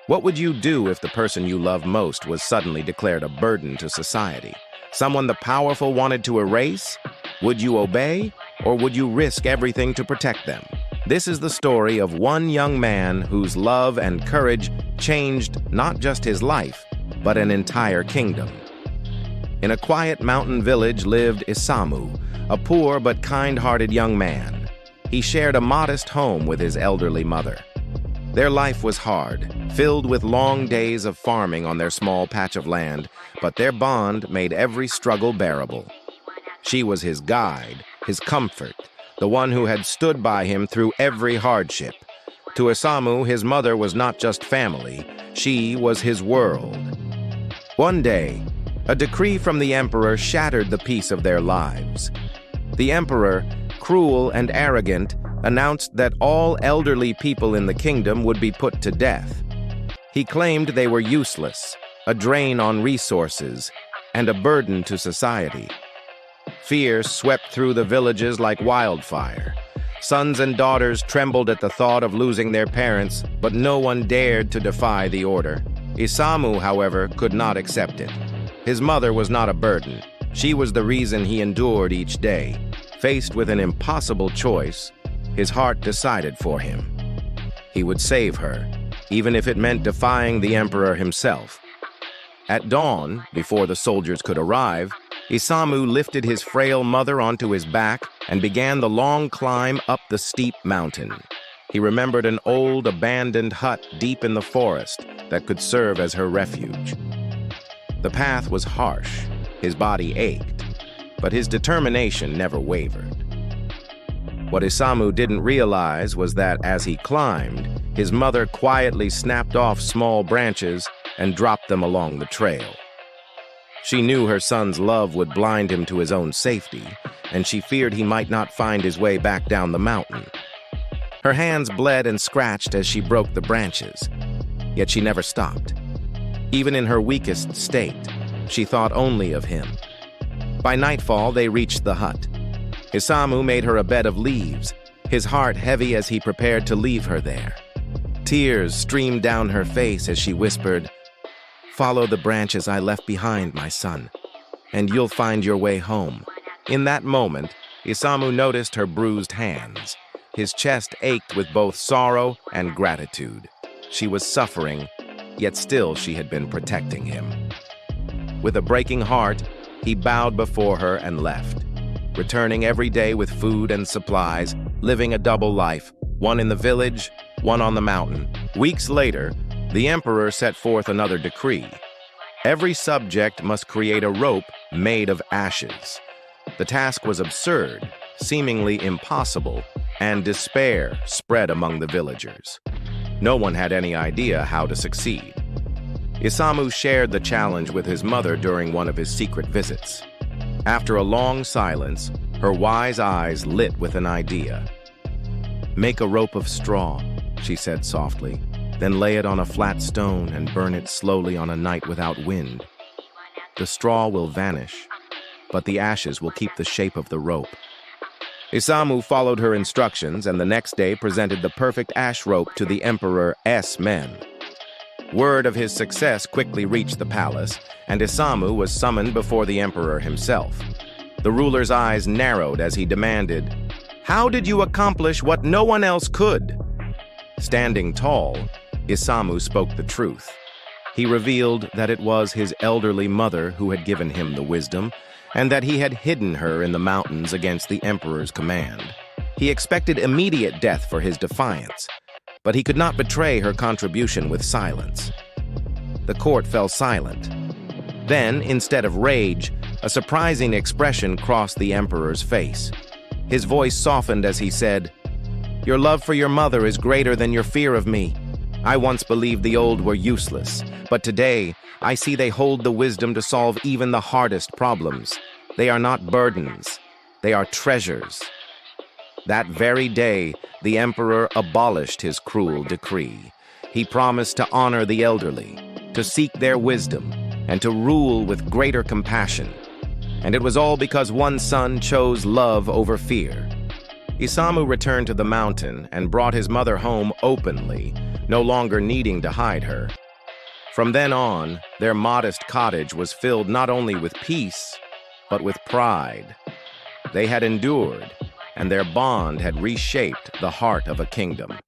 What would you do if the person you love most was suddenly declared a burden to society? Someone the powerful wanted to erase? Would you obey, or would you risk everything to protect them? This is the story of one young man whose love and courage changed not just his life, but an entire kingdom. In a quiet mountain village lived Isamu, a poor but kind-hearted young man. He shared a modest home with his elderly mother. Their life was hard, filled with long days of farming on their small patch of land, but their bond made every struggle bearable. She was his guide, his comfort, the one who had stood by him through every hardship. To Isamu, his mother was not just family, she was his world. One day, a decree from the emperor shattered the peace of their lives. The emperor, cruel and arrogant, announced that all elderly people in the kingdom would be put to death. He claimed they were useless, a drain on resources, and a burden to society. Fear swept through the villages like wildfire. Sons and daughters trembled at the thought of losing their parents, but no one dared to defy the order. Isamu, however, could not accept it. His mother was not a burden. She was the reason he endured each day. Faced with an impossible choice, his heart decided for him. He would save her, even if it meant defying the emperor himself. At dawn, before the soldiers could arrive, Isamu lifted his frail mother onto his back and began the long climb up the steep mountain. He remembered an old, abandoned hut deep in the forest that could serve as her refuge. The path was harsh, his body ached, but his determination never wavered. What Isamu didn't realize was that as he climbed, his mother quietly snapped off small branches and dropped them along the trail. She knew her son's love would blind him to his own safety, and she feared he might not find his way back down the mountain. Her hands bled and scratched as she broke the branches, yet she never stopped. Even in her weakest state, she thought only of him. By nightfall, they reached the hut. Isamu made her a bed of leaves, his heart heavy as he prepared to leave her there. Tears streamed down her face as she whispered, "Follow the branches I left behind, my son, and you'll find your way home." In that moment, Isamu noticed her bruised hands. His chest ached with both sorrow and gratitude. She was suffering, yet still she had been protecting him. With a breaking heart, he bowed before her and left, returning every day with food and supplies, living a double life, one in the village, one on the mountain. Weeks later, the emperor set forth another decree. Every subject must create a rope made of ashes. The task was absurd, seemingly impossible, and despair spread among the villagers. No one had any idea how to succeed. Isamu shared the challenge with his mother during one of his secret visits. After a long silence, her wise eyes lit with an idea. "Make a rope of straw," she said softly, "then lay it on a flat stone and burn it slowly on a night without wind. The straw will vanish, but the ashes will keep the shape of the rope." Isamu followed her instructions and the next day presented the perfect ash rope to the emperor's men. Word of his success quickly reached the palace, and Isamu was summoned before the emperor himself. The ruler's eyes narrowed as he demanded, "How did you accomplish what no one else could?" Standing tall, Isamu spoke the truth. He revealed that it was his elderly mother who had given him the wisdom, and that he had hidden her in the mountains against the emperor's command. He expected immediate death for his defiance, but he could not betray her contribution with silence. The court fell silent. Then, instead of rage, a surprising expression crossed the emperor's face. His voice softened as he said, "Your love for your mother is greater than your fear of me. I once believed the old were useless, but today I see they hold the wisdom to solve even the hardest problems. They are not burdens, they are treasures." That very day, the emperor abolished his cruel decree. He promised to honor the elderly, to seek their wisdom, and to rule with greater compassion. And it was all because one son chose love over fear. Isamu returned to the mountain and brought his mother home openly, no longer needing to hide her. From then on, their modest cottage was filled not only with peace, but with pride. They had endured, and their bond had reshaped the heart of a kingdom.